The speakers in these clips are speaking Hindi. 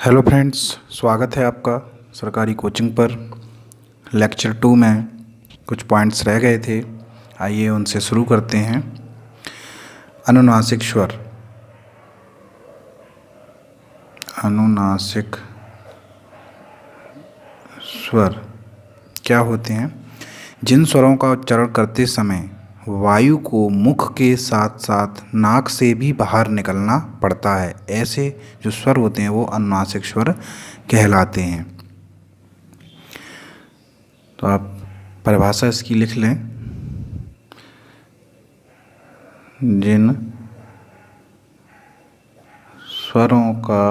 हेलो फ्रेंड्स, स्वागत है आपका सरकारी कोचिंग पर। लेक्चर 2 में कुछ पॉइंट्स रह गए थे, आइए उनसे शुरू करते हैं। अनुनासिक स्वर। अनुनासिक स्वर क्या होते हैं? जिन स्वरों का उच्चारण करते समय वायु को मुख के साथ साथ नाक से भी बाहर निकलना पड़ता है, ऐसे जो स्वर होते हैं वो अनुनासिक स्वर कहलाते हैं। तो आप परिभाषा इसकी लिख लें। जिन स्वरों का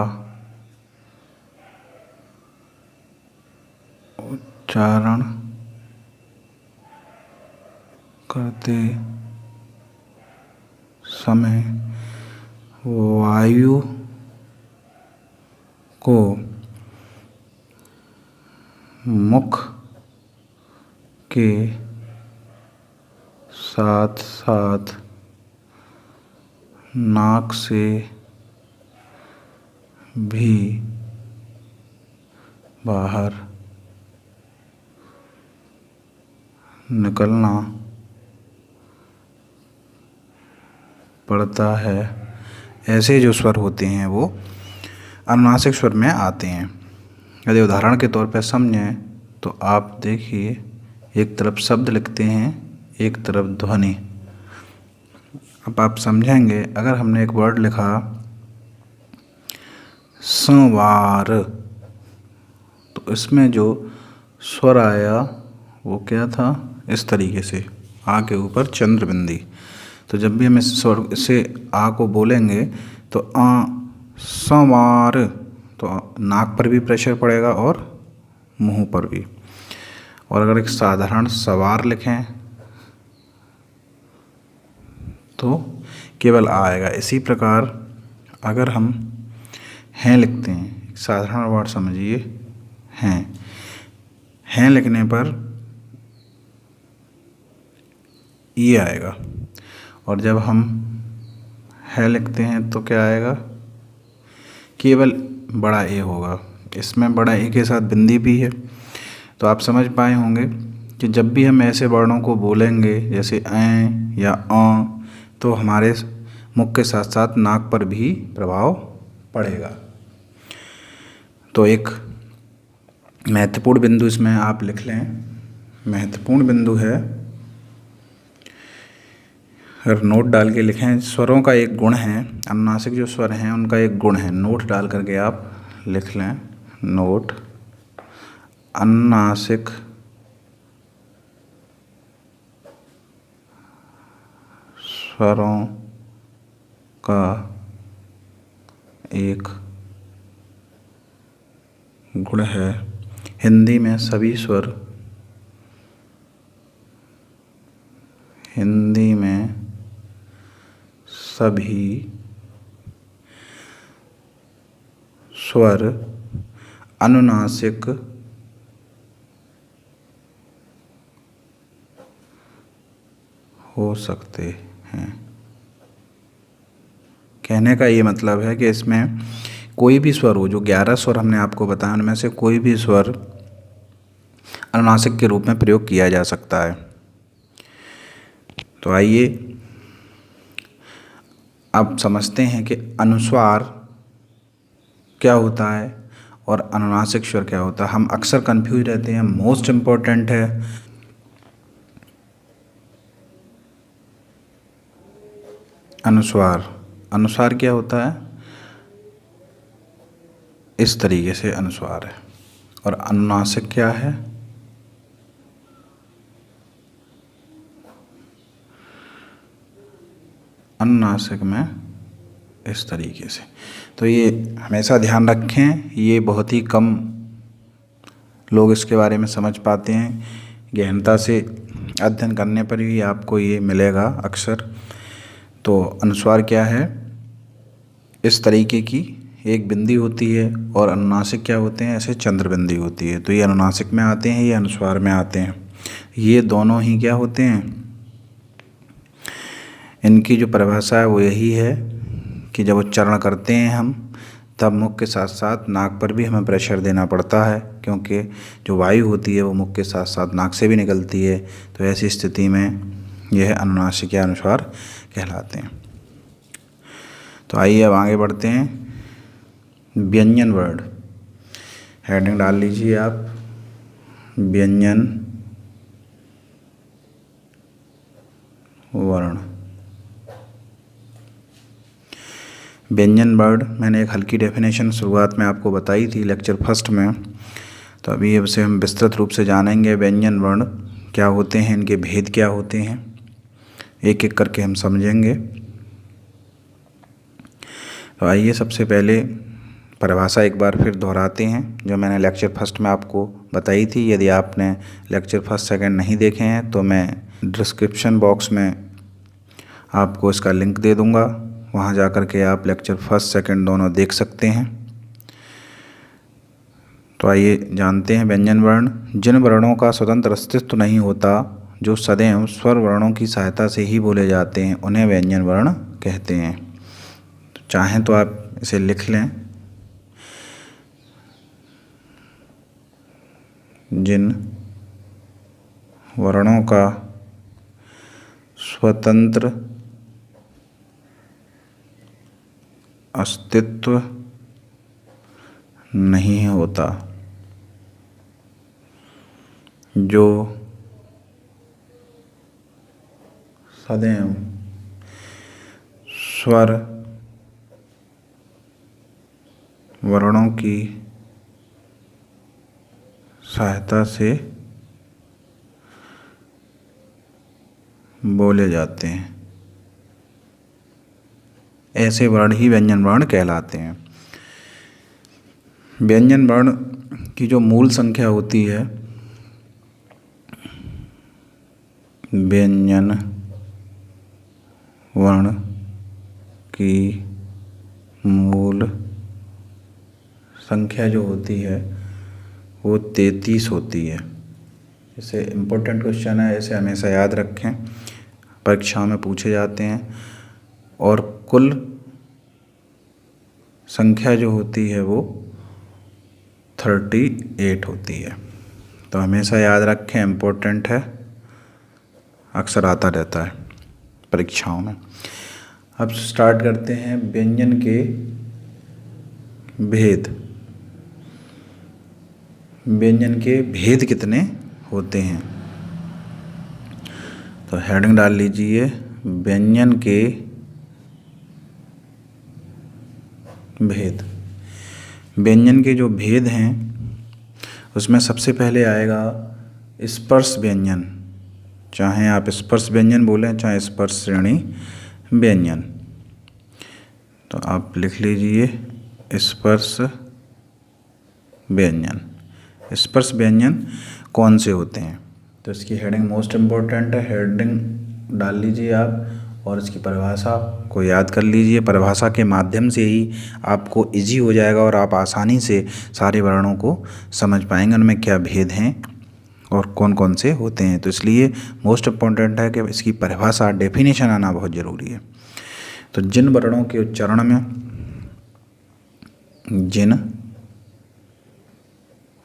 उच्चारण करते समय वायु को मुख के साथ साथ नाक से भी बाहर निकलना पड़ता है, ऐसे जो स्वर होते हैं वो अनुनासिक स्वर में आते हैं। यदि उदाहरण के तौर पर समझें तो आप देखिए, एक तरफ शब्द लिखते हैं, एक तरफ ध्वनि। अब आप समझेंगे, अगर हमने एक वर्ड लिखा संवार, तो इसमें जो स्वर आया वो क्या था? इस तरीके से, आ के ऊपर चंद्र बिंदी। तो जब भी हम इस स्वर से आ को बोलेंगे तो आ संवार, तो नाक पर भी प्रेशर पड़ेगा और मुंह पर भी। और अगर एक साधारण सवार लिखें तो केवल आ आएगा। इसी प्रकार अगर हम हैं लिखते हैं, एक साधारण वर्ड समझिए हैं लिखने पर ये आएगा, और जब हम है लिखते हैं तो क्या आएगा? केवल बड़ा ए होगा। इसमें बड़ा ए के साथ बिंदी भी है। तो आप समझ पाए होंगे कि जब भी हम ऐसे वर्णों को बोलेंगे जैसे ऐ या अ, तो हमारे मुख के साथ साथ नाक पर भी प्रभाव पड़ेगा। तो एक महत्वपूर्ण बिंदु इसमें आप लिख लें। महत्वपूर्ण बिंदु है, अगर नोट डाल के लिखें, स्वरों का एक गुण है, अनुनासिक जो स्वर हैं उनका एक गुण है, नोट डाल करके आप लिख लें। नोट, अनुनासिक स्वरों का एक गुण है, हिंदी में सभी स्वर, हिंदी में सभी स्वर अनुनासिक हो सकते हैं। कहने का ये मतलब है कि इसमें कोई भी स्वर हो, जो 11 स्वर हमने आपको बताया उनमें से कोई भी स्वर अनुनासिक के रूप में प्रयोग किया जा सकता है। तो आइए अब समझते हैं कि अनुस्वार क्या होता है और अनुनासिक स्वर क्या होता है। हम अक्सर कंफ्यूज रहते हैं। मोस्ट इम्पोर्टेंट है अनुस्वार। अनुस्वार क्या होता है? इस तरीके से अनुस्वार है। और अनुनासिक क्या है? अनुनासिक में इस तरीके से। तो ये हमेशा ध्यान रखें, ये बहुत ही कम लोग इसके बारे में समझ पाते हैं। गहनता से अध्ययन करने पर ही आपको ये मिलेगा अक्सर। तो अनुस्वार क्या है? इस तरीके की एक बिंदी होती है, और अनुनासिक क्या होते हैं? ऐसे चंद्र बिंदी होती है। तो ये अनुनासिक में आते हैं, ये अनुस्वार में आते हैं। ये दोनों ही क्या होते हैं? इनकी जो परिभाषा है वो यही है कि जब उच्चारण करते हैं हम तब मुख के साथ साथ नाक पर भी हमें प्रेशर देना पड़ता है, क्योंकि जो वायु होती है वो मुख के साथ साथ नाक से भी निकलती है। तो ऐसी स्थिति में यह अनुनासिक या अनुस्वार कहलाते हैं। तो आइए अब आगे बढ़ते हैं। व्यंजन वर्ड, हेडिंग डाल लीजिए आप, व्यंजन वर्ण। व्यंजन वर्ड मैंने एक हल्की डेफिनेशन शुरुआत में आपको बताई थी लेक्चर फर्स्ट में। तो अभी अब से हम विस्तृत रूप से जानेंगे व्यंजन वर्ण क्या होते हैं, इनके भेद क्या होते हैं, एक एक करके हम समझेंगे। तो आइए सबसे पहले परिभाषा एक बार फिर दोहराते हैं जो मैंने लेक्चर फर्स्ट में आपको बताई थी। यदि आपने लेक्चर फर्स्ट सेकंड नहीं देखे हैं तो मैं डिस्क्रिप्शन बॉक्स में आपको इसका लिंक दे दूंगा, वहां जाकर के आप लेक्चर फर्स्ट सेकंड दोनों देख सकते हैं। तो आइए जानते हैं व्यंजन वर्ण। जिन वर्णों का स्वतंत्र अस्तित्व नहीं होता, जो सदैव स्वर वर्णों की सहायता से ही बोले जाते हैं, उन्हें व्यंजन वर्ण कहते हैं। तो चाहें तो आप इसे लिख लें। जिन वर्णों का स्वतंत्र अस्तित्व नहीं होता, जो सदैव स्वर वर्णों की सहायता से बोले जाते हैं, ऐसे वर्ण ही व्यंजन वर्ण कहलाते हैं। व्यंजन वर्ण की जो मूल संख्या होती है, व्यंजन वर्ण की मूल संख्या जो होती है वो 33 होती है। इसे इम्पोर्टेंट क्वेश्चन है, इसे हमेशा याद रखें, परीक्षा में पूछे जाते हैं। और कुल संख्या जो होती है वो 38 होती है। तो हमेशा याद रखें, इम्पोर्टेंट है, अक्सर आता रहता है परीक्षाओं में। अब स्टार्ट करते हैं व्यंजन के भेद। व्यंजन के भेद कितने होते हैं? तो हेडिंग डाल लीजिए, व्यंजन के भेद। व्यंजन के जो भेद हैं उसमें सबसे पहले आएगा स्पर्श व्यंजन। चाहे आप स्पर्श व्यंजन बोलें, चाहे स्पर्श श्रेणी व्यंजन। तो आप लिख लीजिए स्पर्श व्यंजन। स्पर्श व्यंजन कौन से होते हैं? तो इसकी हेडिंग मोस्ट इम्पोर्टेंट है, हेडिंग डाल लीजिए आप और इसकी परिभाषा को याद कर लीजिए। परिभाषा के माध्यम से ही आपको इजी हो जाएगा और आप आसानी से सारे वर्णों को समझ पाएंगे, उनमें क्या भेद हैं और कौन कौन से होते हैं। तो इसलिए मोस्ट इम्पोर्टेंट है कि इसकी परिभाषा, डेफिनेशन आना बहुत ज़रूरी है। तो जिन वर्णों के उच्चारण में, जिन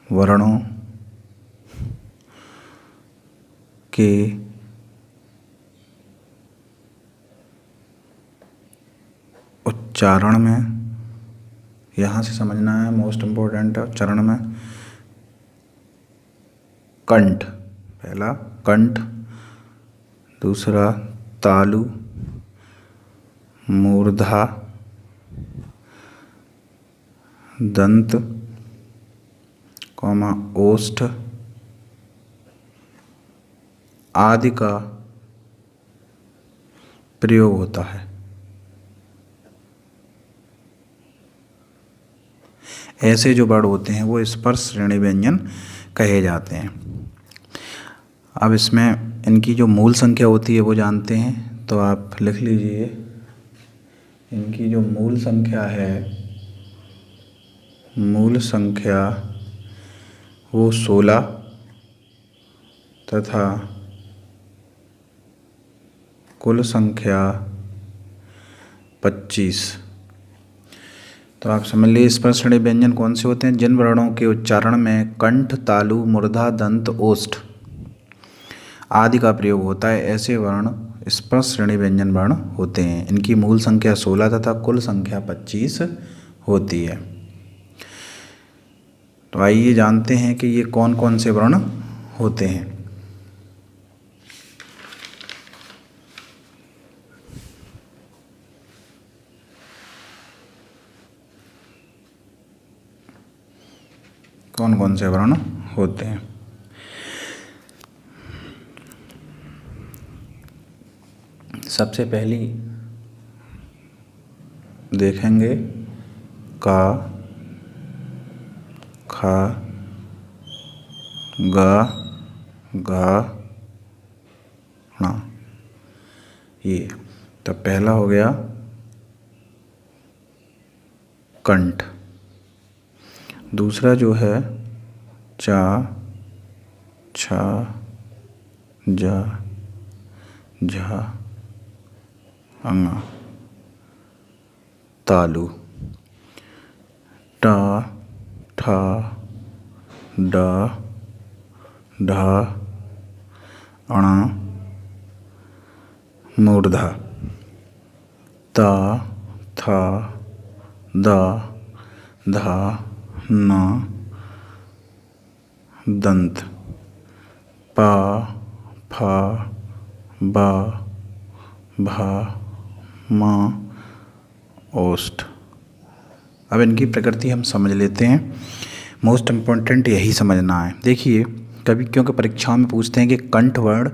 वर्णों के उच्चारण में, यहाँ से समझना है, मोस्ट इम्पोर्टेंट है उच्चारण में, कंठ, पहला कंठ, दूसरा तालु, मूर्धा, दंत, ओष्ठ आदि का प्रयोग होता है। ऐसे जो वर्ड होते हैं वो स्पर्श श्रेणी व्यंजन कहे जाते हैं। अब इसमें इनकी जो मूल संख्या होती है वो जानते हैं, तो आप लिख लीजिए, इनकी जो मूल संख्या है, मूल संख्या वो 16 तथा कुल संख्या 25। तो आप समझ लीजिए स्पर्श श्रेणी व्यंजन कौन से होते हैं? जिन वर्णों के उच्चारण में कंठ, तालु, मूर्धा, दंत, ओष्ठ आदि का प्रयोग होता है, ऐसे वर्ण स्पर्श श्रेणी व्यंजन वर्ण होते हैं। इनकी मूल संख्या 16 तथा कुल संख्या 25 होती है। तो आइए जानते हैं कि ये कौन कौन से वर्ण होते हैं। कौन कौन से वर्ण होते हैं? सबसे पहली देखेंगे का, खा, गा, गा, णा। ये तो पहला हो गया कंठ। दूसरा जो है चा, छा, जा, झा, अंगा। तालु टा, ठा, डा, ढा, अणा, मूर्धा। ता, था, दा, धा, ना, दंत। पा, फा, बा, भा, मा, ओष्ठ। अब इनकी प्रकृति हम समझ लेते हैं। मोस्ट इम्पोर्टेंट यही समझना है। देखिए कभी क्योंकि परीक्षाओं में पूछते हैं कि कंठ वर्ण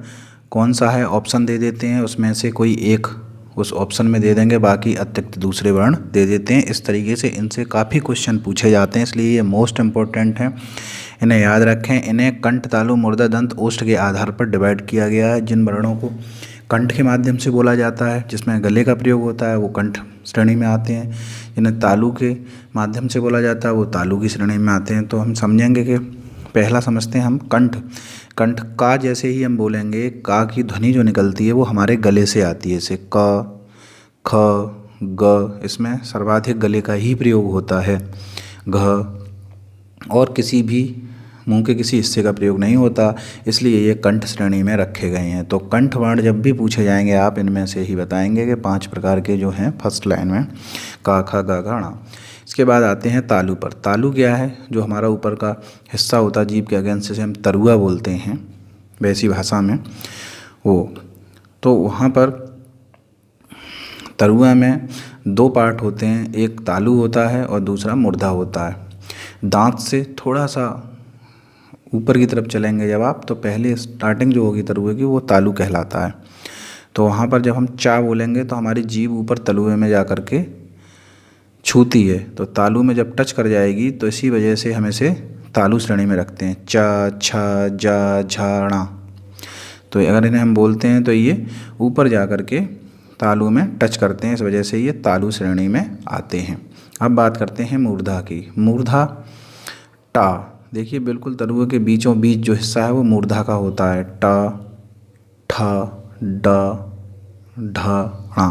कौन सा है, ऑप्शन दे देते हैं, उसमें से कोई एक उस ऑप्शन में दे देंगे, बाकी अतिरिक्त दूसरे वर्ण दे देते हैं। इस तरीके से इनसे काफ़ी क्वेश्चन पूछे जाते हैं, इसलिए ये मोस्ट इम्पोर्टेंट हैं, इन्हें याद रखें। इन्हें कंठ, तालु, मूर्धा, दंत, ओष्ठ के आधार पर डिवाइड किया गया है। जिन वर्णों को कंठ के माध्यम से बोला जाता है, जिसमें गले का प्रयोग होता है, वो कंठ श्रेणी में आते हैं। जिन्हें तालु के माध्यम से बोला जाता है वो तालु की श्रेणी में आते हैं। तो हम समझेंगे कि पहला समझते हैं हम कंठ। कंठ का जैसे ही हम बोलेंगे, का की ध्वनि जो निकलती है वो हमारे गले से आती है, जैसे क, ख, ग। इसमें सर्वाधिक गले का ही प्रयोग होता है। घ और किसी भी मुंह के किसी हिस्से का प्रयोग नहीं होता, इसलिए ये कंठ श्रेणी में रखे गए हैं। तो कंठ वर्ण जब भी पूछे जाएंगे आप इनमें से ही बताएंगे कि 5 प्रकार के जो हैं फर्स्ट लाइन में, का, खा, गा, घा, णा। इसके बाद आते हैं तालु पर। तालु क्या है? जो हमारा ऊपर का हिस्सा होता है जीभ के अगेंस्ट, से हम तरुआ बोलते हैं वैसी भाषा में वो। तो वहाँ पर तरुआ में 2 पार्ट होते हैं, एक तालु होता है और दूसरा मूर्धा होता है। दांत से थोड़ा सा ऊपर की तरफ चलेंगे जब आप, तो पहले स्टार्टिंग जो होगी तरुए की वो तालु कहलाता है। तो वहाँ पर जब हम चा बोलेंगे तो हमारी जीभ ऊपर तलुए में जा कर के छूती है, तो तालु में जब टच कर जाएगी तो इसी वजह से हम इसे तालु श्रेणी में रखते हैं। चा, छा, जा, झा, णा। तो अगर इन्हें हम बोलते हैं तो ये ऊपर जा कर के तालु में टच करते हैं, इस वजह से ये तालु श्रेणी में आते हैं। अब बात करते हैं मूर्धा की। मूर्धा टा, देखिए बिल्कुल तरुए के बीचों बीच जो हिस्सा है वो मूर्धा का होता है। टा, ठा, डा, ढा, णा।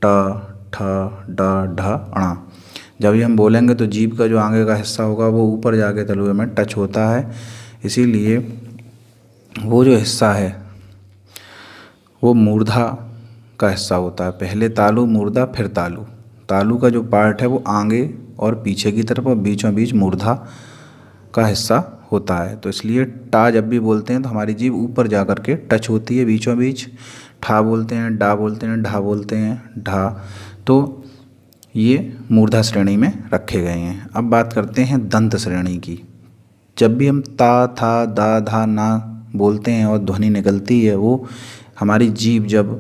टा, ठा, डा, ढा, णा। जब ये हम बोलेंगे तो जीभ का जो आगे का हिस्सा होगा वो ऊपर जाके तलुए में टच होता है, इसीलिए वो जो हिस्सा है वो मूर्धा का हिस्सा होता है। पहले तालु, मूर्धा, फिर तालु। तालु का जो पार्ट है वो आगे और पीछे की तरफ और बीचों बीच मूर्धा का हिस्सा होता है। तो इसलिए टा जब भी बोलते हैं तो हमारी जीभ ऊपर जा कर के टच होती है बीचों बीच। ठा बोलते हैं, डा बोलते हैं, ढा बोलते हैं, ढा। तो ये मूर्धा श्रेणी में रखे गए हैं। अब बात करते हैं दंत श्रेणी की। जब भी हम ता, था, दा, धा, ना बोलते हैं और ध्वनि निकलती है, वो हमारी जीभ जब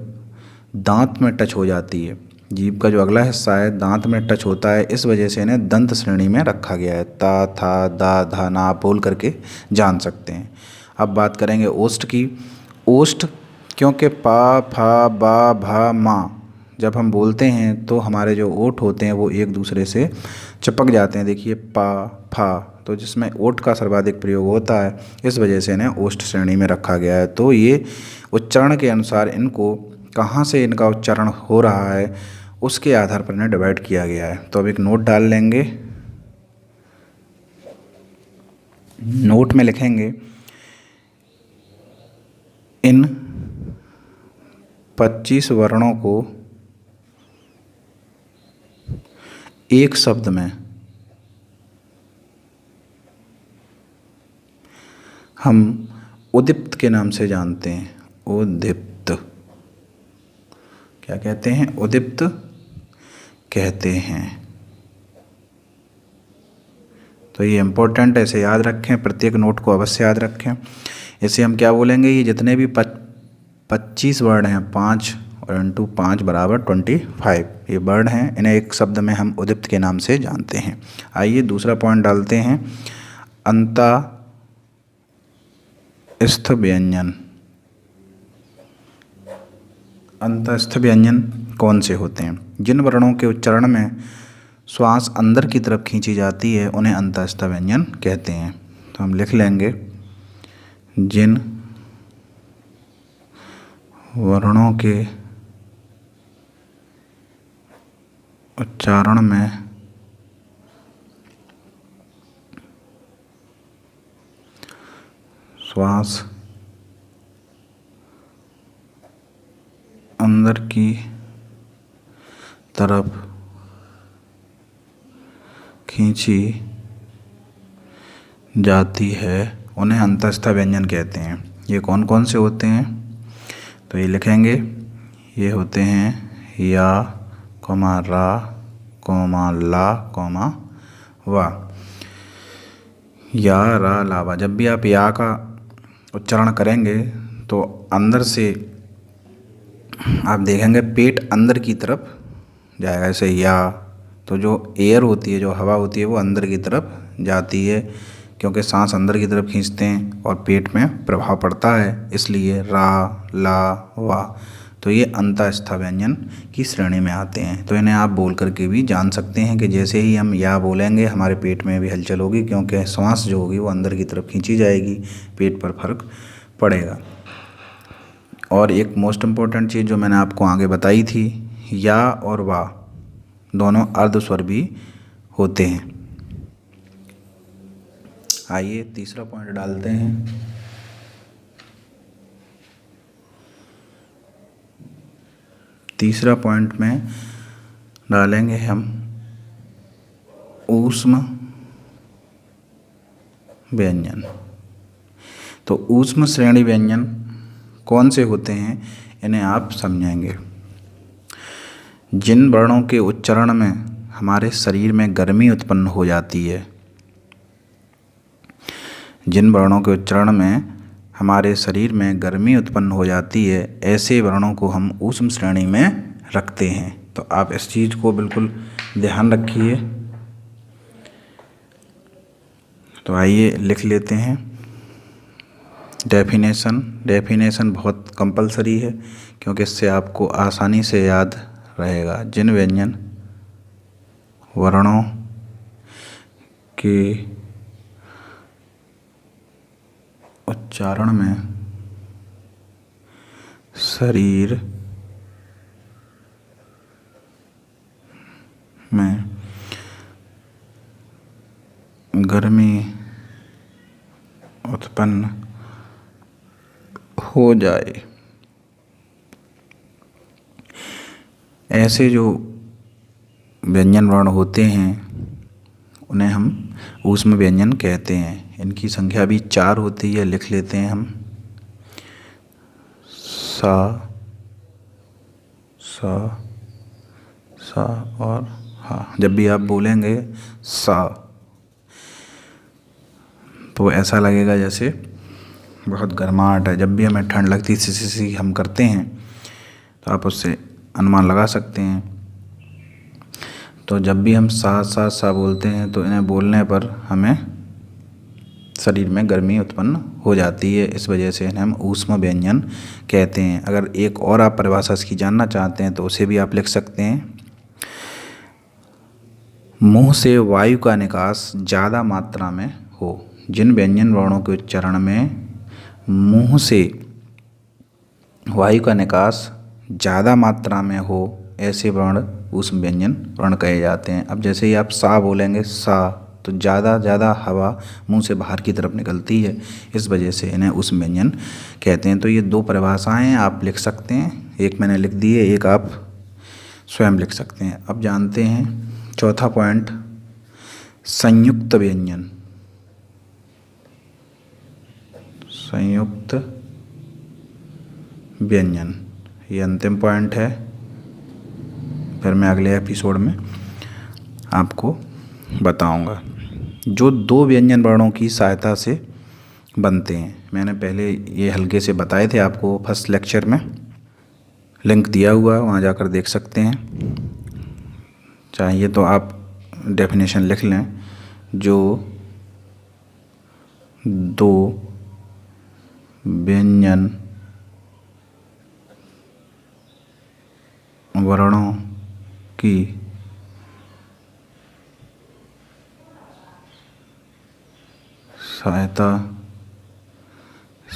दांत में टच हो जाती है, जीभ का जो अगला हिस्सा है दांत में टच होता है, इस वजह से इन्हें दंत श्रेणी में रखा गया है। ता, था, दा, धा, ना आप बोल करके जान सकते हैं। अब बात करेंगे ओष्ठ की। ओष्ठ क्योंकि पा, फा, बा, भा, मा जब हम बोलते हैं तो हमारे जो ओठ होते हैं वो एक दूसरे से चिपक जाते हैं। देखिए पा, फा, तो जिसमें ओठ का सर्वाधिक प्रयोग होता है, इस वजह से इन्हें ओष्ठ श्रेणी में रखा गया है। तो ये उच्चारण के अनुसार इनको कहाँ से इनका उच्चारण हो रहा है उसके आधार पर इन्हें डिवाइड किया गया है। तो अब एक नोट डाल लेंगे। नोट में लिखेंगे इन 25 वर्णों को एक शब्द में हम उद्दीप्त के नाम से जानते हैं। उद्दीप्त क्या कहते हैं? उद्दीप्त कहते हैं। तो ये इम्पोर्टेंट है, इसे याद रखें, प्रत्येक नोट को अवश्य याद रखें। इसे हम क्या बोलेंगे? ये जितने भी 25 वर्ड हैं, 5 और इंटू 5 बराबर 25 ये वर्ड हैं, इन्हें एक शब्द में हम उद्दीप्त के नाम से जानते हैं। आइए दूसरा पॉइंट डालते हैं, अंतःस्थ व्यंजन। अंतःस्थ व्यंजन कौन से होते हैं? जिन वर्णों के उच्चारण में श्वास अंदर की तरफ खींची जाती है उन्हें अंतःस्थ व्यंजन कहते हैं। तो हम लिख लेंगे, जिन वर्णों के उच्चारण में श्वास अंदर की तरफ खींची जाती है उन्हें अंतःस्थ व्यंजन कहते हैं। ये कौन कौन से होते हैं? तो ये लिखेंगे, ये होते हैं या, कोमा रा, कोमा ला, कोमा वा। या, रा, ला, वा। जब भी आप या का उच्चारण करेंगे तो अंदर से आप देखेंगे पेट अंदर की तरफ जाएगा, ऐसे या। तो जो एयर होती है, जो हवा होती है, वो अंदर की तरफ जाती है, क्योंकि सांस अंदर की तरफ खींचते हैं और पेट में प्रभाव पड़ता है, इसलिए रा, ला, वा। तो ये अंतःस्थ व्यंजन की श्रेणी में आते हैं। तो इन्हें आप बोल करके भी जान सकते हैं कि जैसे ही हम या बोलेंगे हमारे पेट में भी हलचल होगी, क्योंकि श्वास जो होगी वो अंदर की तरफ खींची जाएगी, पेट पर फर्क पड़ेगा। और एक मोस्ट इम्पॉर्टेंट चीज़ जो मैंने आपको आगे बताई थी, या और वा दोनों अर्ध स्वर भी होते हैं। आइए तीसरा पॉइंट डालते हैं, तीसरा पॉइंट में डालेंगे हम ऊष्म व्यंजन। तो ऊष्म श्रेणी व्यंजन कौन से होते हैं, इन्हें आप समझेंगे। जिन वर्णों के उच्चारण में हमारे शरीर में गर्मी उत्पन्न हो जाती है, जिन वर्णों के उच्चारण में हमारे शरीर में गर्मी उत्पन्न हो जाती है, ऐसे वर्णों को हम ऊष्म श्रेणी में रखते हैं। तो आप इस चीज़ को बिल्कुल ध्यान रखिए। तो आइए लिख लेते हैं डेफिनेशन बहुत कंपलसरी है, क्योंकि इससे आपको आसानी से याद रहेगा। जिन व्यंजन वर्णों के उच्चारण में शरीर में गर्मी उत्पन्न हो जाए, ऐसे जो व्यंजन वर्ण होते हैं उन्हें हम ऊष्म व्यंजन कहते हैं। इनकी संख्या भी 4 होती है, लिख लेते हैं हम। सा, सा, सा और हा। जब भी आप बोलेंगे सा तो ऐसा लगेगा जैसे बहुत गर्माहट है। जब भी हमें ठंड लगती है, सी हम करते हैं, तो आप उससे अनुमान लगा सकते हैं। तो जब भी हम सा बोलते हैं तो इन्हें बोलने पर हमें शरीर में गर्मी उत्पन्न हो जाती है, इस वजह से इन्हें हम ऊष्म व्यंजन कहते हैं। अगर एक और आप परिभाषा इसकी जानना चाहते हैं तो उसे भी आप लिख सकते हैं। मुंह से वायु का निकास ज़्यादा मात्रा में हो। जिन व्यंजन वर्णों के उच्चारण में मुंह से वायु का निकास ज़्यादा मात्रा में हो, ऐसे वर्ण ऊष्म व्यंजन वर्ण कहे जाते हैं। अब जैसे ही आप सा बोलेंगे सा, तो ज़्यादा हवा मुंह से बाहर की तरफ निकलती है, इस वजह से इन्हें ऊष्म व्यंजन कहते हैं। तो ये दो परिभाषाएं हैं, आप लिख सकते हैं, एक मैंने लिख दी है, एक आप स्वयं लिख सकते हैं। अब जानते हैं चौथा पॉइंट, संयुक्त व्यंजन। संयुक्त व्यंजन ये अंतिम पॉइंट है, फिर मैं अगले एपिसोड में आपको बताऊंगा। जो दो व्यंजन वर्णों की सहायता से बनते हैं, मैंने पहले ये हल्के से बताए थे आपको फर्स्ट लेक्चर में, लिंक दिया हुआ है, वहाँ जाकर देख सकते हैं। चाहिए तो आप डेफिनेशन लिख लें। जो दो व्यंजन वर्णों की सहायता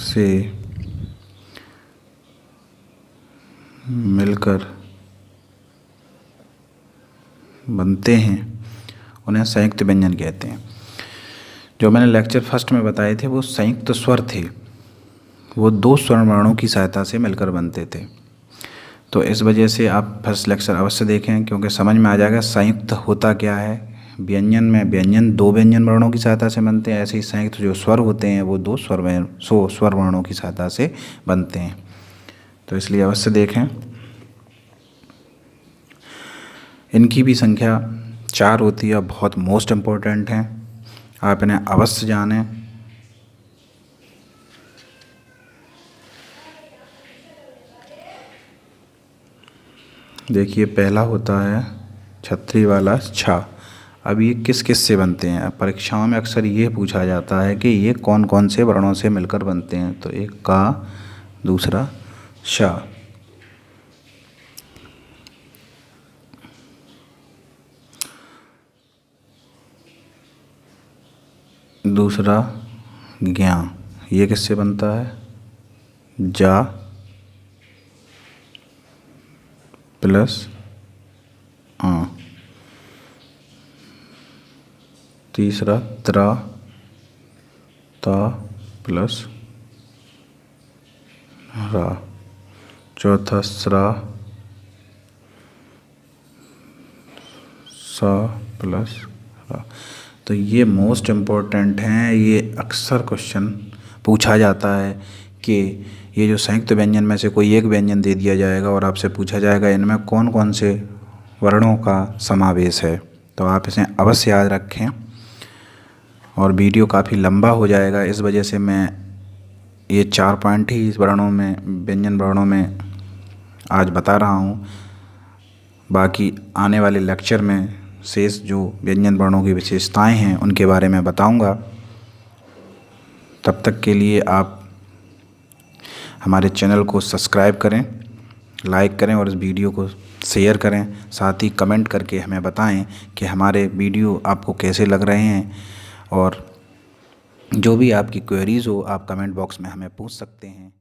से मिलकर बनते हैं उन्हें संयुक्त व्यंजन कहते हैं। जो मैंने लेक्चर फर्स्ट में बताए थे वो संयुक्त स्वर थे, वो दो स्वर्ण वर्णों की सहायता से मिलकर बनते थे। तो इस वजह से आप फर्स्ट लेक्चर अवश्य देखें, क्योंकि समझ में आ जाएगा संयुक्त होता क्या है। व्यंजन में व्यंजन दो व्यंजन वर्णों की सहायता से बनते हैं, ऐसे ही संयुक्त जो स्वर होते हैं वो दो स्वर वर्णों की सहायता से बनते हैं। तो इसलिए अवश्य देखें। इनकी भी संख्या 4 होती है, बहुत मोस्ट इम्पोर्टेंट हैं, आप इन्हें अवश्य जानें। देखिए पहला होता है छतरी वाला छा। अब ये किस किस से बनते हैं? परीक्षाओं में अक्सर ये पूछा जाता है कि ये कौन कौन से वर्णों से मिलकर बनते हैं। तो एक का, दूसरा शा। दूसरा ज्ञा। ये किससे बनता है? जा प्लस आ। तीसरा त्रा, ता प्लस रा। चौथा स्रा, सा प्लस रा। तो ये मोस्ट इम्पोर्टेंट हैं, ये अक्सर क्वेश्चन पूछा जाता है कि ये जो संयुक्त व्यंजन में से कोई एक व्यंजन दे दिया जाएगा और आपसे पूछा जाएगा इनमें कौन कौन से वर्णों का समावेश है। तो आप इसे अवश्य याद रखें। और वीडियो काफ़ी लंबा हो जाएगा, इस वजह से मैं ये 4 पॉइंट ही इस वर्णों में, व्यंजन वर्णों में आज बता रहा हूँ। बाकी आने वाले लेक्चर में शेष जो व्यंजन वर्णों की विशेषताएं हैं उनके बारे में बताऊंगा। तब तक के लिए आप हमारे चैनल को सब्सक्राइब करें, लाइक करें और इस वीडियो को शेयर करें। साथ ही कमेंट करके हमें बताएं कि हमारे वीडियो आपको कैसे लग रहे हैं। और जो भी आपकी क्वेरीज़ हो आप कमेंट बॉक्स में हमें पूछ सकते हैं।